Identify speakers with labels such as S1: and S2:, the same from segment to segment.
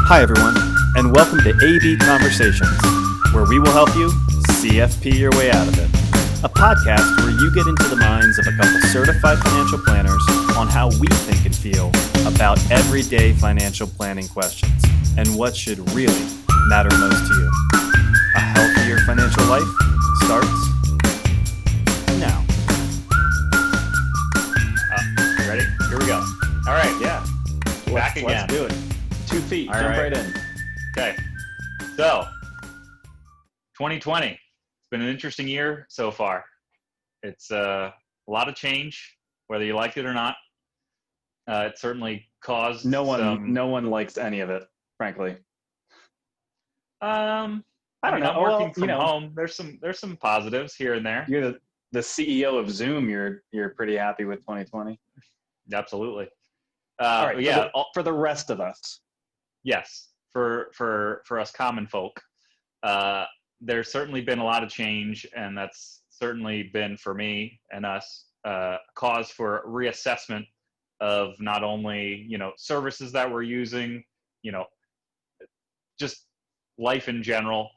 S1: Hi, everyone, and welcome to AB Conversations, where we will help you CFP your way out of it. A podcast where you get into the minds of a couple certified financial planners on how we think and feel about everyday financial planning questions and what should really matter most to you. A healthier financial life starts now.
S2: Ready? Here we go. All right.
S1: Yeah.
S2: Back again.
S1: Let's do it. 2 feet. Jump right in.
S2: Okay. So, 2020. It's been an interesting year so far. It's a lot of change, whether you liked it or not. It certainly caused
S1: No one likes any of it, frankly.
S2: I don't know. I'm working from home. There's some positives here and there.
S1: You're the CEO of Zoom. You're pretty happy with 2020.
S2: Absolutely.
S1: All right.
S2: Yeah.
S1: For the rest of us.
S2: Yes. For us common folk, there's certainly been a lot of change, and that's certainly been for me and us cause for reassessment of not only services that we're using, just life in general,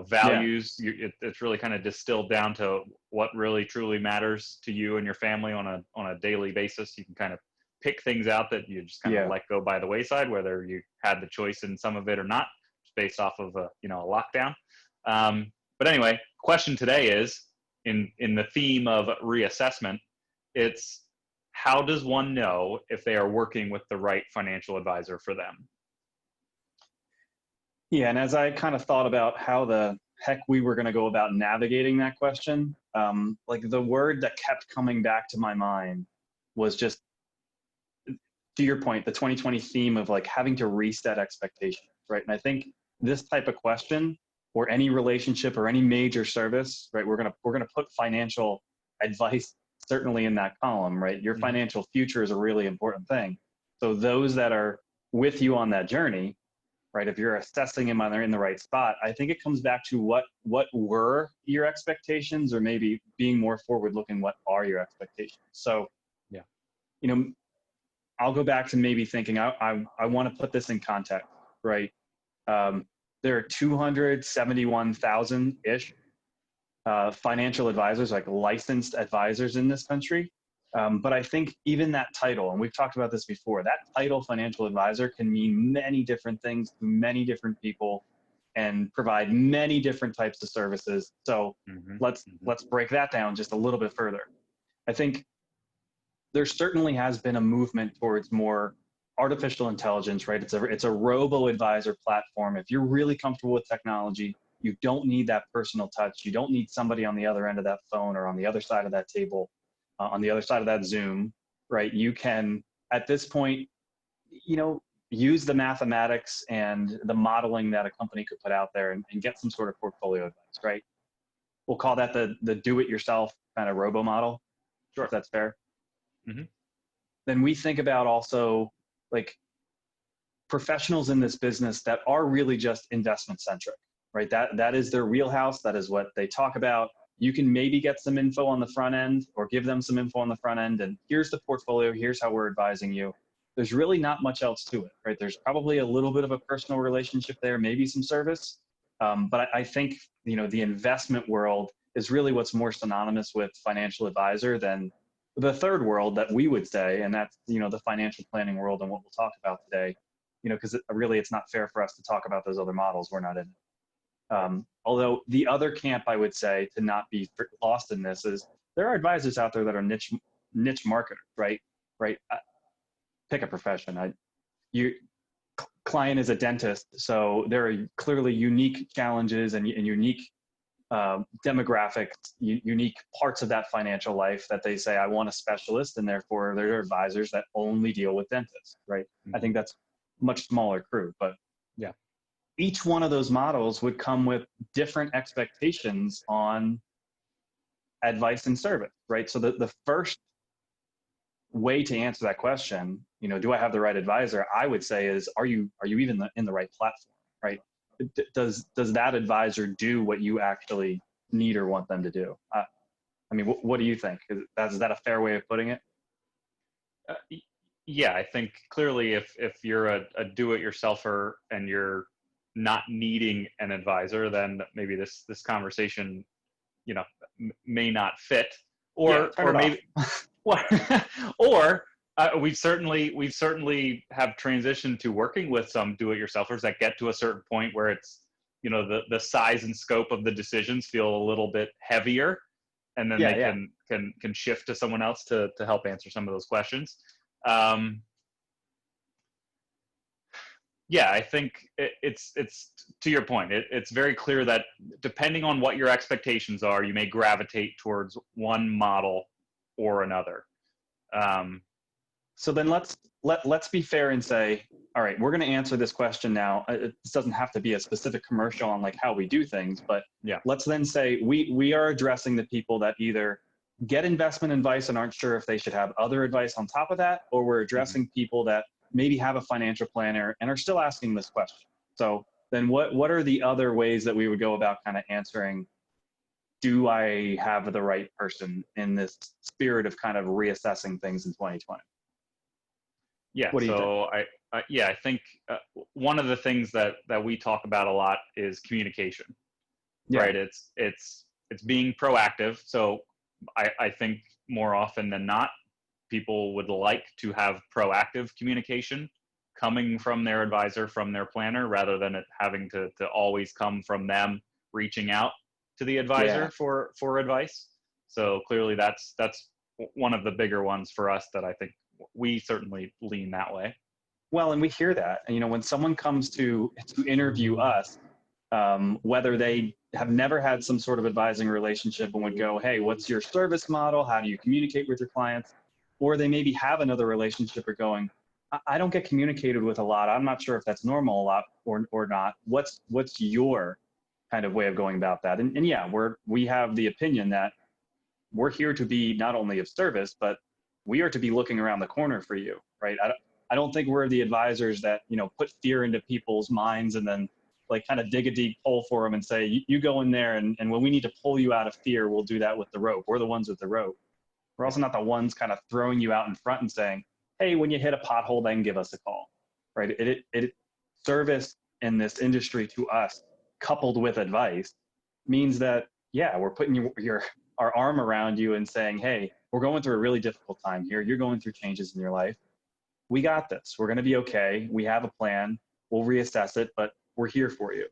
S2: values. Yeah. It's really kind of distilled down to what really truly matters to you and your family on a daily basis. You can kind of pick things out that you just kind of let go by the wayside, whether you had the choice in some of it or not, just based off of a lockdown. But anyway, question today is in the theme of reassessment. It's how does one know if they are working with the right financial advisor for them?
S1: Yeah, and as I kind of thought about how the heck we were going to go about navigating that question, like the word that kept coming back to my mind was just, to your point, the 2020 theme of like having to reset expectations, right? And I think this type of question, or any relationship or any major service, right? We're gonna put financial advice certainly in that column, right? Your financial future is a really important thing. So those that are with you on that journey, right? If you're assessing them, they're in the right spot. I think it comes back to what were your expectations, or maybe being more forward-looking, what are your expectations? So, I'll go back to maybe thinking I want to put this in context, right? There are 271,000-ish financial advisors, like licensed advisors in this country. But I think even that title, and we've talked about this before, that title financial advisor can mean many different things to many different people and provide many different types of services. So let's break that down just a little bit further. I think there certainly has been a movement towards more artificial intelligence, right? It's a robo-advisor platform. If you're really comfortable with technology, you don't need that personal touch. You don't need somebody on the other end of that phone or on the other side of that table, on the other side of that Zoom, right? You can, at this point, use the mathematics and the modeling that a company could put out there and get some sort of portfolio advice, right? We'll call that the do-it-yourself kind of robo model. Sure. If that's fair. Then we think about also like professionals in this business that are really just investment centric, right? That is their wheelhouse. That is what they talk about. You can maybe get some info on the front end or give them some info on the front end. And here's the portfolio. Here's how we're advising you. There's really not much else to it, right? There's probably a little bit of a personal relationship there, maybe some service. But I think, the investment world is really what's more synonymous with financial advisor than the third world that we would say, and that's, the financial planning world and what we'll talk about today, because really it's not fair for us to talk about those other models. We're not in it. Although the other camp, I would say, to not be lost in this is there are advisors out there that are niche marketers, right? Pick a profession. Client is a dentist, so there are clearly unique challenges and unique demographics, unique parts of that financial life that they say, I want a specialist, and therefore they're advisors that only deal with dentists, right? I think that's a much smaller crew, but each one of those models would come with different expectations on advice and service, right? So the first way to answer that question, do I have the right advisor? I would say is, are you even in the right platform, right? Does that advisor do what you actually need or want them to do? What do you think? Is that a fair way of putting it?
S2: Yeah, I think clearly if you're a do-it-yourselfer and you're not needing an advisor, then maybe this conversation, may not fit,
S1: Yeah,
S2: or
S1: turn it off.
S2: maybe, well, or we've certainly have transitioned to working with some do-it-yourselfers that get to a certain point where it's, the size and scope of the decisions feel a little bit heavier, and then they
S1: Yeah, yeah.
S2: can shift to someone else to help answer some of those questions. Um, yeah, I think it's to your point. It's very clear that depending on what your expectations are, you may gravitate towards one model or another. Um,
S1: So then let's be fair and say, all right, we're going to answer this question now. This doesn't have to be a specific commercial on like how we do things, but
S2: yeah.
S1: let's then say we are addressing the people that either get investment advice and aren't sure if they should have other advice on top of that, or we're
S2: Mhm.
S1: addressing people that maybe have a financial planner and are still asking this question. So then what are the other ways that we would go about kind of answering, do I have the right person in this spirit of kind of reassessing things in 2020?
S2: Yeah.
S1: What do you think?
S2: So I think one of the things that we talk about a lot is communication,
S1: Yeah.
S2: right? It's being proactive. So I think more often than not, people would like to have proactive communication coming from their advisor, from their planner, rather than it having to always come from them reaching out to the
S1: Yeah.
S2: advisor for advice. So clearly that's one of the bigger ones for us that I think we certainly lean that way.
S1: Well, and we hear that. And, when someone comes to interview us, whether they have never had some sort of advising relationship and would go, hey, what's your service model? How do you communicate with your clients? Or they maybe have another relationship or going, I don't get communicated with a lot. I'm not sure if that's normal a lot or not. What's your kind of way of going about that? And yeah, we have the opinion that we're here to be not only of service, but we are to be looking around the corner for you, right? I don't think we're the advisors that, put fear into people's minds and then like kind of dig a deep hole for them and say, you go in there and when we need to pull you out of fear, we'll do that with the rope. We're the ones with the rope. We're
S2: Yeah.
S1: also not the ones kind of throwing you out in front and saying, hey, when you hit a pothole, then give us a call, right? Service in this industry to us coupled with advice means that, yeah, we're putting our arm around you and saying, hey, we're going through a really difficult time here. You're going through changes in your life. We got this. We're going to be okay. We have a plan. We'll reassess it, but we're here for you.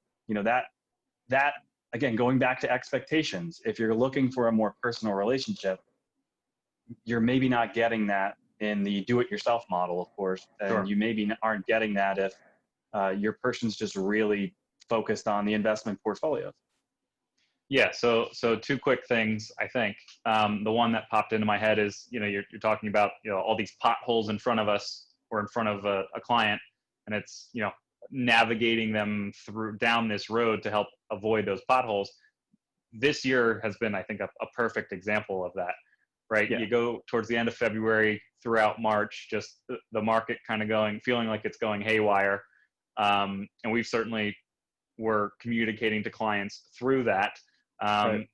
S1: That again, going back to expectations, if you're looking for a more personal relationship, you're maybe not getting that in the do-it-yourself model, of course, and
S2: Sure.
S1: you maybe aren't getting that if your person's just really focused on the investment portfolios.
S2: Yeah. So two quick things, I think. The one that popped into my head is, you're talking about, all these potholes in front of us or in front of a client, and it's, navigating them down this road to help avoid those potholes. This year has been, I think, a perfect example of that, right?
S1: Yeah.
S2: You go towards the end of February throughout March, just the market kind of feeling like it's going haywire. And we've certainly were communicating to clients through that.
S1: Right.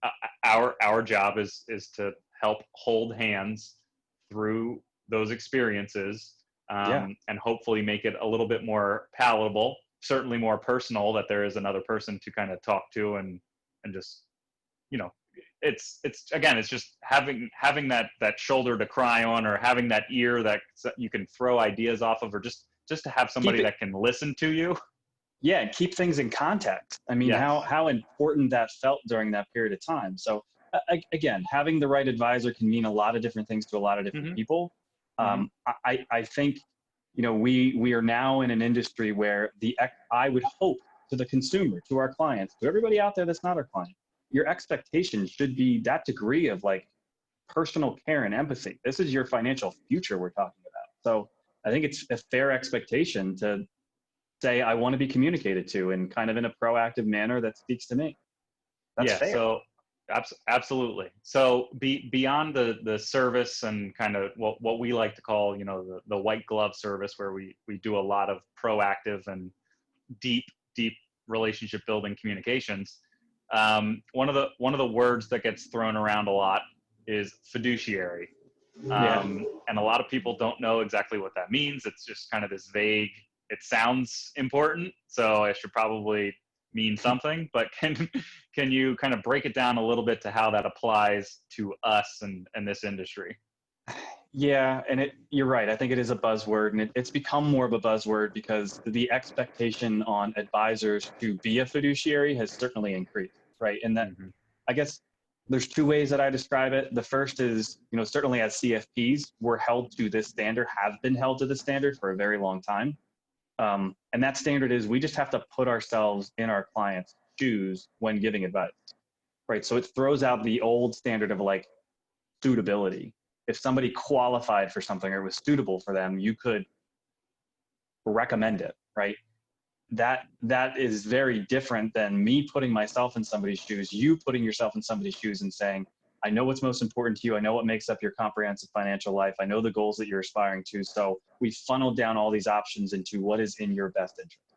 S2: Our job is to help hold hands through those experiences,
S1: Yeah.
S2: and hopefully make it a little bit more palatable, certainly more personal, that there is another person to kind of talk to and just, it's again, it's just having that shoulder to cry on, or having that ear that you can throw ideas off of, or just to have
S1: Keep
S2: somebody
S1: it.
S2: that can listen to you.
S1: Yeah, and keep things in context. I mean,
S2: Yes.
S1: how important that felt during that period of time. So again, having the right advisor can mean a lot of different things to a lot of different
S2: Hmm.
S1: people.
S2: Hmm.
S1: I think, we are now in an industry where I would hope, to the consumer, to our clients, to everybody out there that's not our client, your expectation should be that degree of like personal care and empathy. This is your financial future we're talking about. So I think it's a fair expectation to say, I want to be communicated to in kind of in a proactive manner that speaks to me. That's
S2: Yeah.
S1: fair.
S2: So absolutely. So beyond the service and kind of what we like to call, the white glove service, where we do a lot of proactive and deep relationship building communications. One of the words that gets thrown around a lot is fiduciary.
S1: Yeah.
S2: And a lot of people don't know exactly what that means. It's just kind of this vague, it sounds important, so it should probably mean something, but can you kind of break it down a little bit to how that applies to us and this industry?
S1: Yeah, and you're right. I think it is a buzzword, and it's become more of a buzzword because the expectation on advisors to be a fiduciary has certainly increased, right? And that,
S2: Mm-hmm.
S1: I guess there's two ways that I describe it. The first is, certainly as CFPs, we're held to this standard, have been held to this standard for a very long time. And that standard is we just have to put ourselves in our clients' shoes when giving advice, right? So it throws out the old standard of like suitability. If somebody qualified for something or was suitable for them, you could recommend it, right? That is very different than me putting myself in somebody's shoes, you putting yourself in somebody's shoes and saying, I know what's most important to you. I know what makes up your comprehensive financial life. I know the goals that you're aspiring to. So we funneled down all these options into what is in your best interest,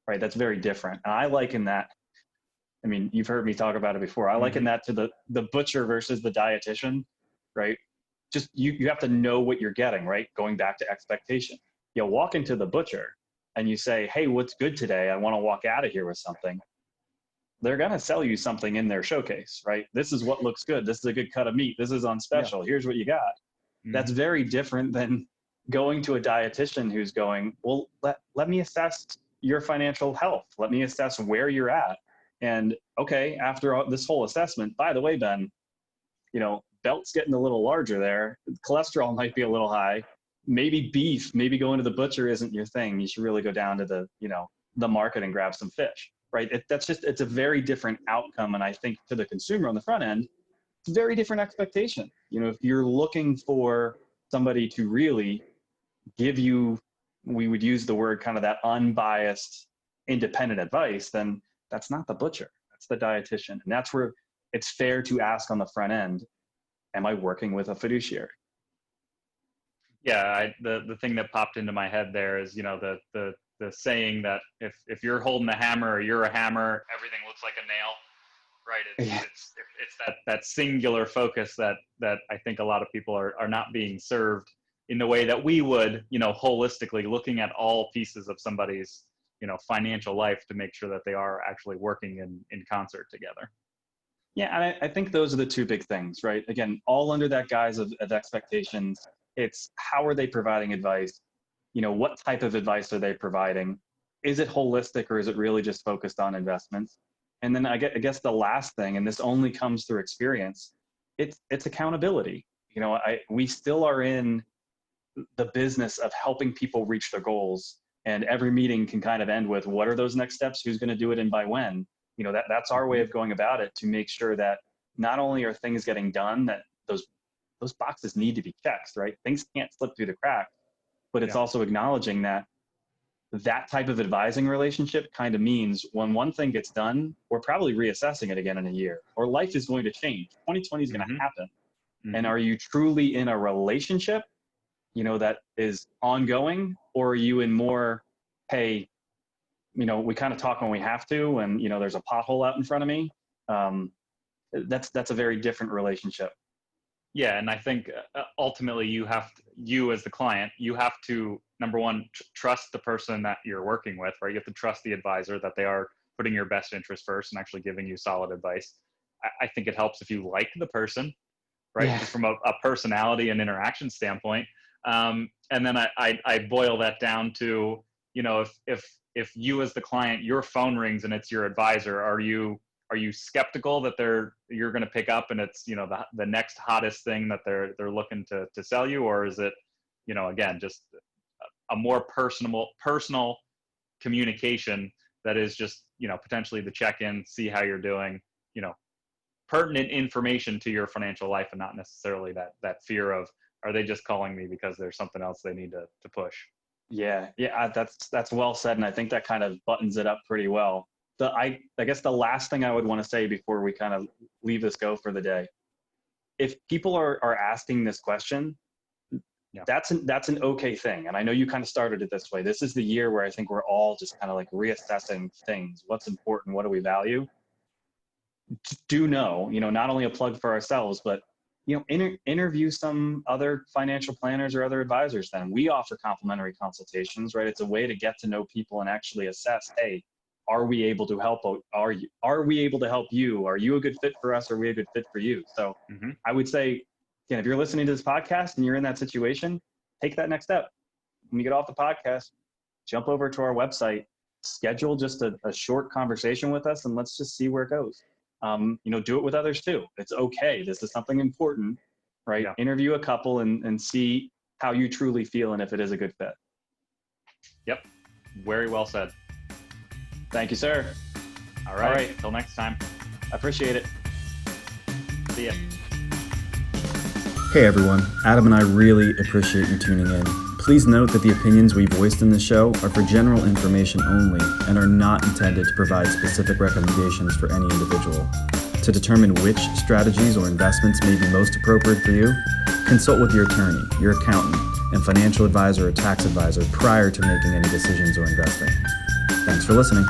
S1: right? That's very different. And I liken that. I mean, you've heard me talk about it before. I liken that to the butcher versus the dietitian, right? Just you have to know what you're getting, right? Going back to expectation. You walk into the butcher and you say, hey, what's good today? I want to walk out of here with something. They're going to sell you something in their showcase, right? This is what looks good. This is a good cut of meat. This is on special. Yeah. Here's what you got. Mm-hmm. That's very different than going to a dietitian who's going, well, let me assess your financial health. Let me assess where you're at. And okay, after this whole assessment, by the way, Ben, belt's getting a little larger there. Cholesterol might be a little high. Maybe beef, maybe going to the butcher isn't your thing. You should really go down to the market and grab some fish, right? It's a very different outcome. And I think to the consumer on the front end, it's a very different expectation. If you're looking for somebody to really give you, we would use the word kind of that unbiased, independent advice, then that's not the butcher, that's the dietitian. And that's where it's fair to ask on the front end, am I working with a fiduciary?
S2: Yeah, the thing that popped into my head there is, the saying that if you're holding a hammer or you're a hammer, everything looks like a nail, right? It's that singular focus that I think a lot of people are not being served in the way that we would, holistically looking at all pieces of somebody's, financial life to make sure that they are actually working in concert together.
S1: Yeah, and I think those are the two big things, right? Again, all under that guise of expectations. It's how are they providing advice? What type of advice are they providing? Is it holistic or is it really just focused on investments? And then I guess the last thing, and this only comes through experience, it's accountability. We still are in the business of helping people reach their goals, and every meeting can kind of end with, what are those next steps? Who's going to do it and by when? That's our way of going about it, to make sure that not only are things getting done, that those boxes need to be checked, right? Things can't slip through the cracks, but it's also acknowledging that type of advising relationship kind of means when one thing gets done, we're probably reassessing it again in a year, or life is going to change. 2020 is going to happen. Mm-hmm. And are you truly in a relationship, that is ongoing, or are you in more, hey, we kind of talk when we have to, and, there's a pothole out in front of me. That's a very different relationship.
S2: Yeah. And I think ultimately you as the client, you have to, number one, trust the person that you're working with, right? You have to trust the advisor that they are putting your best interest first and actually giving you solid advice. I think it helps if you like the person, right? Yeah. Just from a personality and interaction standpoint. And then I boil that down to, if you as the client, your phone rings and it's your advisor, are you skeptical that you're going to pick up and it's, the next hottest thing that they're looking to sell you? Or is it, again, just a more personal communication that is just, potentially the check-in, see how you're doing, pertinent information to your financial life, and not necessarily that fear of, are they just calling me because there's something else they need to push?
S1: Yeah. That's well said. And I think that kind of buttons it up pretty well. I guess the last thing I would want to say before we kind of leave this go for the day, if people are asking this question, that's an okay thing. And I know you kind of started it this way. This is the year where I think we're all just kind of like reassessing things. What's important? What do we value? Do know, not only a plug for ourselves, but interview some other financial planners or other advisors. Then we offer complimentary consultations, right? It's a way to get to know people and actually assess, hey, are we able to help? Are we able to help you? Are you a good fit for us? Are we a good fit for you? So I would say, again, if you're listening to this podcast and you're in that situation, take that next step. When you get off the podcast, jump over to our website, schedule just a short conversation with us, and let's just see where it goes. Do it with others too. It's okay. This is something important, right? Yeah. Interview a couple and see how you truly feel and if it is a good fit.
S2: Yep. Very well said.
S1: Thank you, sir.
S2: All right. Until next time.
S1: I appreciate it. See ya.
S3: Hey everyone, Adam and I really appreciate you tuning in. Please note that the opinions we voiced in this show are for general information only and are not intended to provide specific recommendations for any individual. To determine which strategies or investments may be most appropriate for you, consult with your attorney, your accountant, and financial advisor or tax advisor prior to making any decisions or investing. Thanks for listening.